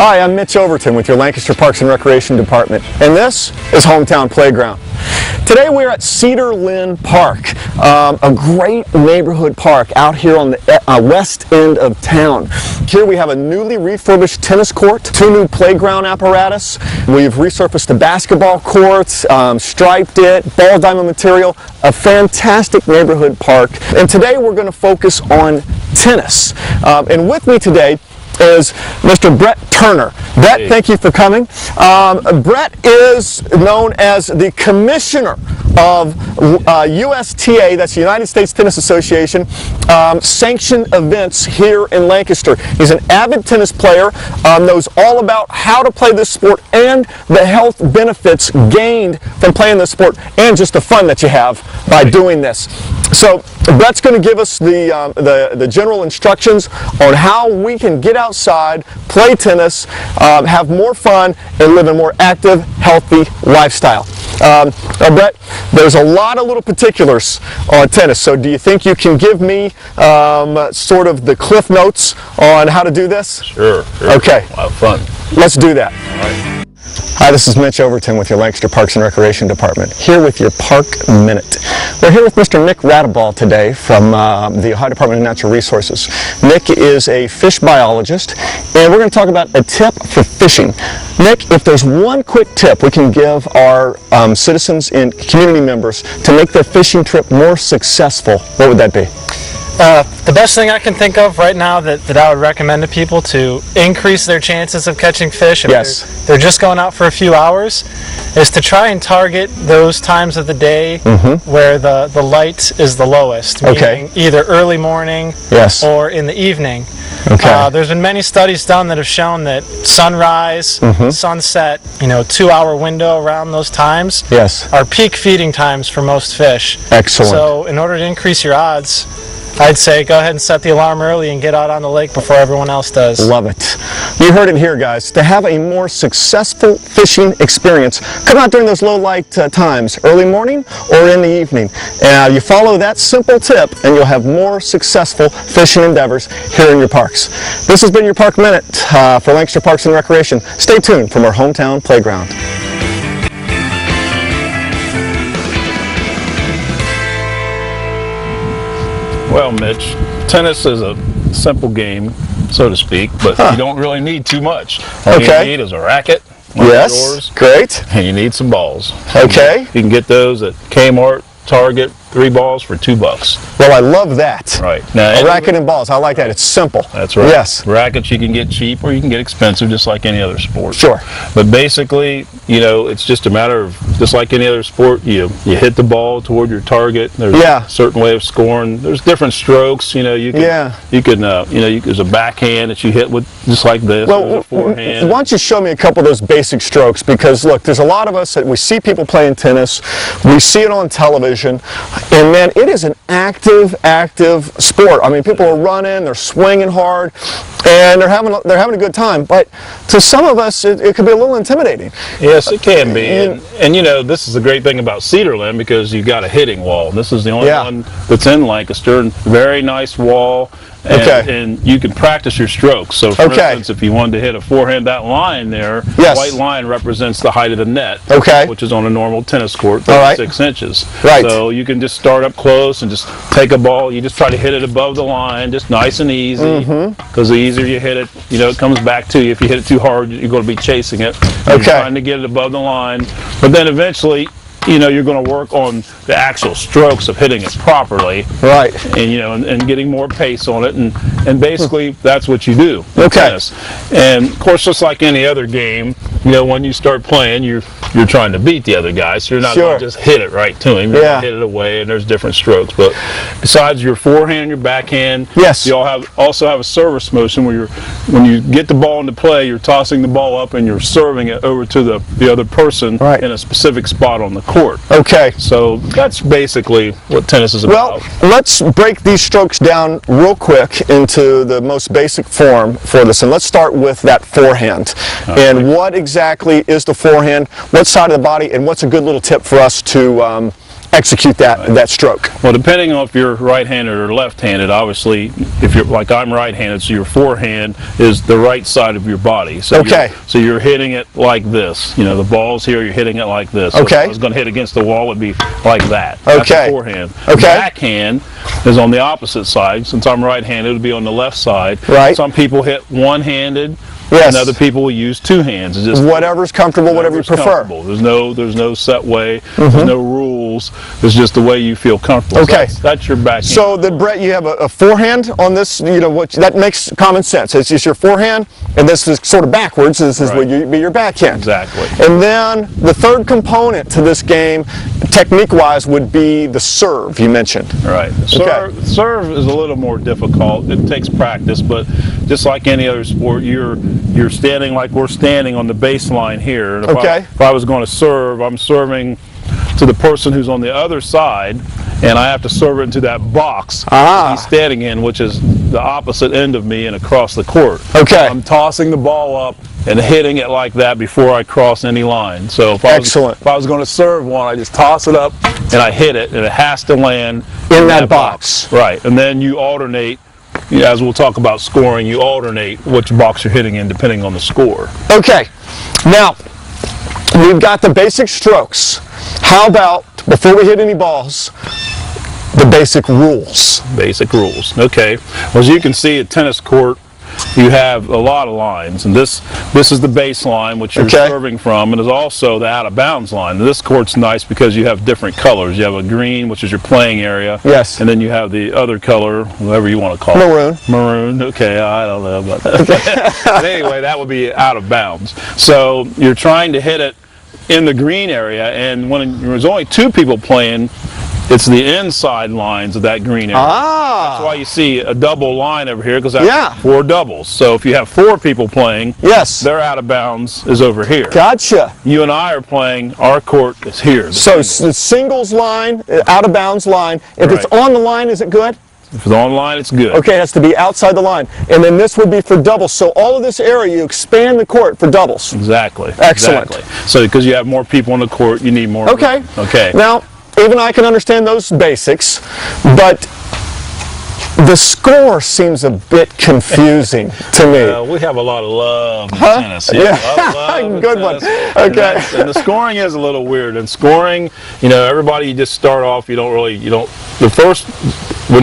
Hi, I'm Mitch Overton with your Lancaster Parks and Recreation Department, and this is Hometown Playground. Today we're at Cedar Lynn Park, a great neighborhood park out here on the west end of town. Here we have a newly refurbished tennis court, 2 new playground apparatus. We've resurfaced the basketball courts, striped it, ball diamond material, a fantastic neighborhood park. And today we're going to focus on tennis. And with me today is Mr. Brett Turner. Brett, thank you for coming. Brett is known as the commissioner of USTA, that's the United States Tennis Association, sanctioned events here in Lancaster. He's an avid tennis player, knows all about how to play this sport and the health benefits gained from playing this sport and just the fun that you have by doing this. So Brett's going to give us the general instructions on how we can get outside, play tennis, have more fun, and live a more active, healthy lifestyle. Brett, there's a lot of little particulars on tennis, so do you think you can give me sort of the cliff notes on how to do this? Sure. Okay. A lot of fun. Let's do that. All right. Hi, this is Mitch Overton with your Lancaster Parks and Recreation Department, here with your Park Minute. We're here with Mr. Nick Radeball today from the Ohio Department of Natural Resources. Nick is a fish biologist, and we're going to talk about a tip for fishing. Nick, if there's one quick tip we can give our citizens and community members to make their fishing trip more successful, what would that be? The best thing I can think of right now that I would recommend to people to increase their chances of catching fish if they're just going out for a few hours is to try and target those times of the day where the light is the lowest, meaning either early morning or in the evening. There's been many studies done that have shown that sunrise, sunset, 2-hour window around those times are peak feeding times for most fish. Excellent. So in order to increase your odds, I'd say go ahead and set the alarm early and get out on the lake before everyone else does. Love it. You heard it here, guys. To have a more successful fishing experience, come out during those low light times, early morning or in the evening. You follow that simple tip and you'll have more successful fishing endeavors here in your parks. This has been your Park Minute for Lancaster Parks and Recreation. Stay tuned from our hometown playground. Well, Mitch, tennis is a simple game, so to speak, but you don't really need too much. All you need is a racket, great, and you need some balls. Okay. You can get those at Kmart, Target, 3 balls for $2. Well, I love that. Right. Now, a racket and balls. I like that. It's simple. That's right. Yes. Rackets you can get cheap or you can get expensive, just like any other sport. Sure. But basically, it's just a matter of, just like any other sport, you hit the ball toward your target. There's a certain way of scoring. There's different strokes. You can there's a backhand that you hit with just like this. Well, a forehand. Why don't you show me a couple of those basic strokes? Because look, there's a lot of us that we see people playing tennis, we see it on television, and man, it is an active sport. I mean, people are running, they're swinging hard, and they're having a good time. But to some of us, it could be a little intimidating. Yes, it can be. And this is the great thing about Cedar Lynn, because you've got a hitting wall. This is the only one that's in Lancaster. Very nice wall. And you can practice your strokes. So, for instance, if you wanted to hit a forehand, that line there, the white line represents the height of the net, which is on a normal tennis court, 36 inches. Right. So you can just start up close and just take a ball. You just try to hit it above the line, just nice and easy. Because the easier you hit it, it comes back to you. If you hit it too hard, you're going to be chasing it. You're trying to get it above the line. But then eventually, you're going to work on the actual strokes of hitting it properly, and getting more pace on it, and basically that's what you do in tennis. And of course, just like any other game, when you start playing, you're trying to beat the other guy, so you're not going to just hit it right to him. You're going to hit it away, and there's different strokes. But besides your forehand, your backhand, you also have a service motion where when you get the ball into play, you're tossing the ball up and you're serving it over to the other person in a specific spot on the court. Okay. So that's basically what tennis is about. Well, let's break these strokes down real quick into the most basic form for this. And let's start with that forehand. And what exactly is the forehand? What side of the body? And what's a good little tip for us to execute that stroke? Well, depending on if you're right-handed or left-handed, obviously, if you're like I'm right-handed, so your forehand is the right side of your body. So so you're hitting it like this. You know, the ball's here, you're hitting it like this. So if I was going to hit against the wall, it would be like that. That's the forehand. Backhand is on the opposite side. Since I'm right-handed, it would be on the left side. Right. Some people hit one-handed. And other people will use two hands. It's just whatever's comfortable, whatever you prefer. There's no set way. There's no rules. It's just the way you feel comfortable. Okay, so that's your backhand. So then, Brett, you have a forehand on this. You know that makes common sense. It's just your forehand, and this is sort of backwards. This is what you be your backhand. Exactly. And then the third component to this game, technique-wise, would be the serve you mentioned. Right. Serve is a little more difficult. It takes practice, but just like any other sport, you're standing like we're standing on the baseline here. And if I was going to serve, I'm serving to the person who's on the other side, and I have to serve it into that box he's standing in, which is the opposite end of me and across the court. I'm tossing the ball up and hitting it like that before I cross any line. So if I was going to serve one, I just toss it up and I hit it, and it has to land in that box. Right. And then you alternate. As we'll talk about scoring, you alternate which box you're hitting in depending on the score. Okay, now we've got the basic strokes. How about, before we hit any balls, the basic rules? Basic rules, okay. Well, as you can see, a tennis court, you have a lot of lines, and this is the baseline, which you're serving from, and is also the out-of-bounds line. And this court's nice because you have different colors. You have a green, which is your playing area, and then you have the other color, whatever you want to call it. Maroon, okay, I don't know about that. But anyway, that would be out of bounds. So you're trying to hit it in the green area, and when there's only two people playing, it's the inside lines of that green area. That's why you see a double line over here, because that's 4 doubles. So if you have 4 people playing, their out of bounds is over here. Gotcha. You and I are playing, our court is here. So the singles line, out of bounds line, if it's on the line, is it good? If it's on line, it's good. Okay, it has to be outside the line. And then this would be for doubles. So all of this area, you expand the court for doubles. Exactly. Excellent. Exactly. So because you have more people on the court, you need more. Okay. Okay. Now, even I can understand those basics, but the score seems a bit confusing to me. We have a lot of love in tennis. Good one. Okay. And the scoring is a little weird. And scoring, everybody, you just start off, when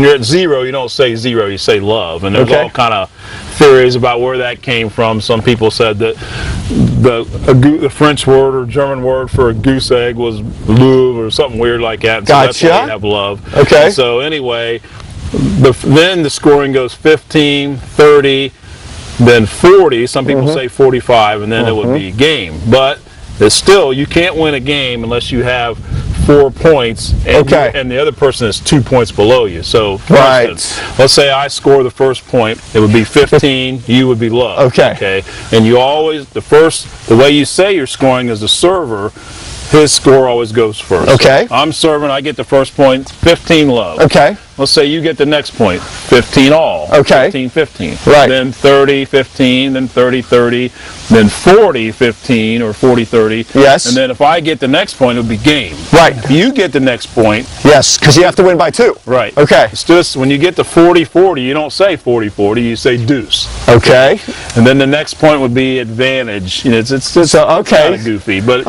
you're at 0, you don't say 0, you say love. And there's all kind of theories about where that came from. Some people said that the French word or German word for a goose egg was Louvre or something weird like that. So that's why we have love. Okay. And so anyway, then the scoring goes 15, 30, then 40. Some people say 45, and then it would be game. But it's still, you can't win a game unless you have 4 points, and the other person is 2 points below you. So, for instance, let's say I score the first point, it would be 15, you would be love. Okay. And you always, the way you say you're scoring is the server, his score always goes first. Okay. So I'm serving, I get the first point, 15 love. Okay. Let's say you get the next point, 15 all. Okay. 15, 15. Right. Then 30, 15, then 30, 30, then 40, 15, or 40, 30. Yes. And then if I get the next point, it would be game. Right. If you get the next point. Yes, because you have to win by 2. Right. Okay. It's just, when you get to 40, 40, you don't say 40, 40, you say deuce. Okay. And then the next point would be advantage. It's kind of goofy, but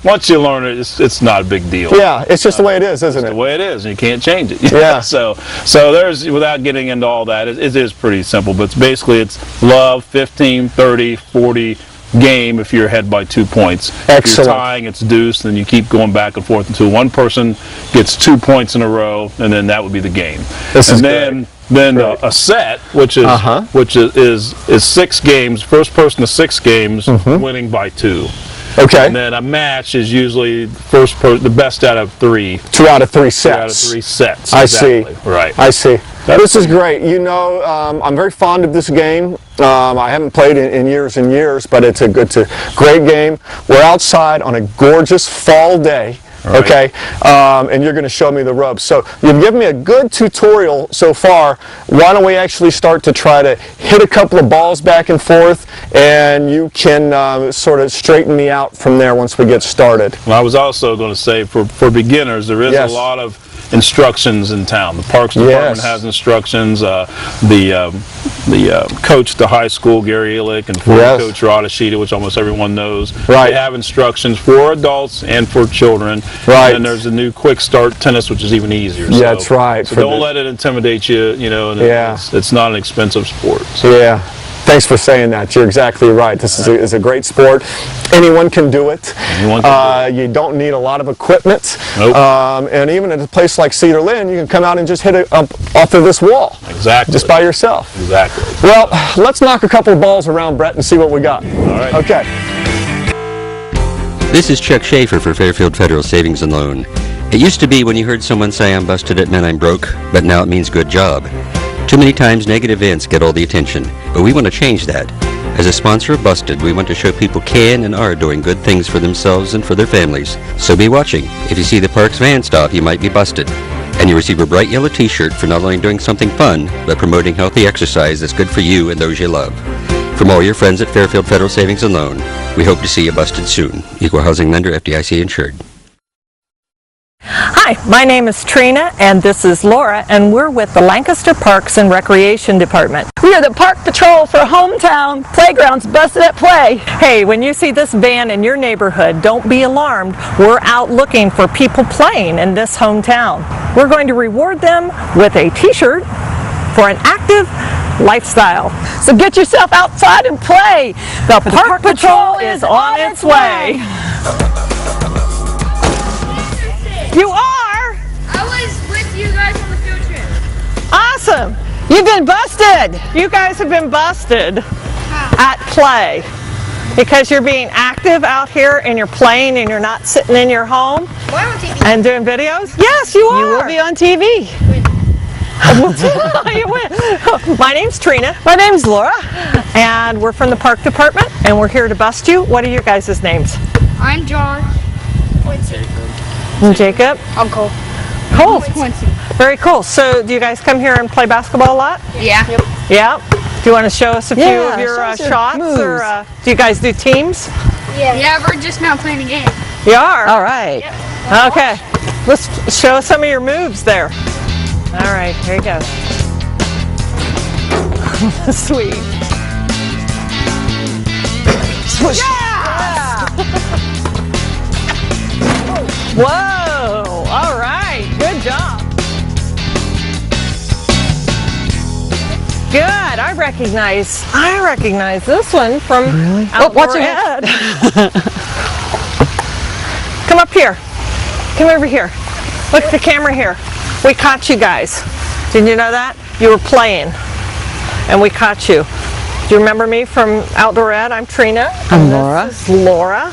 once you learn it, it's not a big deal. Yeah, it's just the way it is, isn't it? It's the way it is, and you can't change it. Yeah. So there's, without getting into all that, it is pretty simple, but it's love, 15, 30, 40, game if you're ahead by 2 points. Excellent. If you're tying, it's deuce, then you keep going back and forth until one person gets 2 points in a row, and then that would be the game. Then a set, which is 6 games, first person to 6 games, winning by 2. Okay. And then a match is usually the best out of 3. 2 out of 3 sets. 2 out of 3 sets. I see. Right. I see. This is great. I'm very fond of this game. I haven't played it in years and years, but it's a great game. We're outside on a gorgeous fall day. Right. Okay, and you're going to show me the ropes. So you've given me a good tutorial so far. Why don't we actually start to try to hit a couple of balls back and forth, and you can sort of straighten me out from there once we get started. Well, I was also going to say, for beginners, there is a lot of instructions in town. The Parks Department has instructions. The coach at the high school, Gary Illick, and coach Rod Ashita, which almost everyone knows. Right. They have instructions for adults and for children. Right. And there's a new quick start tennis, which is even easier. Yeah, that's right. So don't let it intimidate you. You know, and it's not an expensive sport. So. Yeah. Thanks for saying that. You're exactly right. This is a great sport. Anyone can do it. You don't need a lot of equipment. Nope. And even at a place like Cedar Lynn, you can come out and just hit it up off of this wall. Exactly. Just by yourself. Exactly. Well, let's knock a couple of balls around, Brett, and see what we got. All right. Okay. This is Chuck Schaefer for Fairfield Federal Savings and Loan. It used to be when you heard someone say I'm busted, it meant I'm broke, but now it means good job. Too many times negative events get all the attention, but we want to change that. As a sponsor of Busted, we want to show people can and are doing good things for themselves and for their families. So be watching. If you see the Parks van stop, you might be busted. And you receive a bright yellow t-shirt for not only doing something fun, but promoting healthy exercise that's good for you and those you love. From all your friends at Fairfield Federal Savings and Loan, we hope to see you busted soon. Equal housing lender, FDIC insured. Hi, my name is Trina and this is Laura, and we're with the Lancaster Parks and Recreation Department. We are the Park Patrol for Hometown Playgrounds Busted at Play. Hey, when you see this van in your neighborhood, don't be alarmed. We're out looking for people playing in this hometown. We're going to reward them with a t-shirt for an active lifestyle. So get yourself outside and play. The Park Patrol is on its way. You are? I was with you guys on the field trip. Awesome. You've been busted. You guys have been busted at play because you're being active out here and you're playing and you're not sitting in your home and doing videos. Yes, you are. You will be on TV. You win. My name's Trina. My name's Laura. And we're from the Park Department and we're here to bust you. What are your guys' names? I'm John. Quincy. And Jacob? I'm Cole. Cool. Quincy. Very cool. So do you guys come here and play basketball a lot? Yeah. Yep. Yeah. Do you want to show us a few of your shots? moves. Or do you guys do teams? Yeah. Yeah, we're just now playing a game. You are? All right. Yep. Okay. Let's show us some of your moves there. All right, here you go. Sweet. Swoosh. Yeah! Whoa! All right, good job. Good. I recognize this one from watch your head. Come up here. Come over here. Look at the camera here. We caught you guys. Did you know that? You were playing, and we caught you. Do you remember me from Outdoor Ed? I'm Trina. I'm Laura. This is Laura.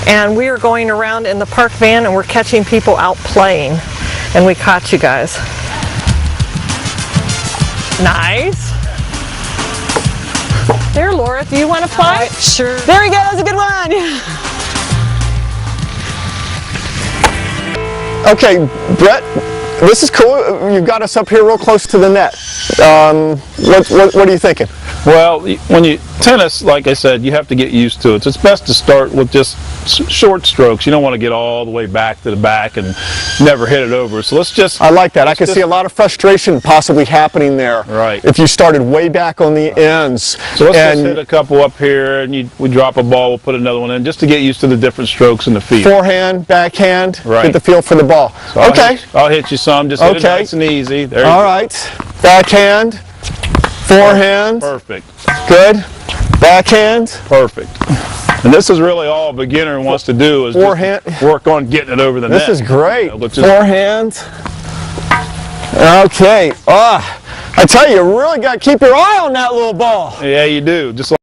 And we are going around in the park van and we're catching people out playing. And we caught you guys. Nice. There, Laura, do you want to play? Sure. There we go. That was a good one. Okay, Brett, this is cool. You've got us up here real close to the net. What are you thinking? Well, when you tennis, like I said, you have to get used to it. So it's best to start with just short strokes. You don't want to get all the way back to the back and never hit it over. So let's just... I like that. I can see a lot of frustration possibly happening there. Right. If you started way back on the ends. So let's just hit a couple up here, and we drop a ball, we'll put another one in, just to get used to the different strokes in the field. Forehand, backhand, right. Get the feel for the ball. So okay. I'll hit you some. Just hit it nice and easy. There you go. All right. Backhand, forehand. Perfect. Good. Backhand. Perfect. And this is really all a beginner wants to do is forehand. Just work on getting it over the net. This is great. You know, forehand. Okay. I tell you, you really got to keep your eye on that little ball. Yeah, you do. Just like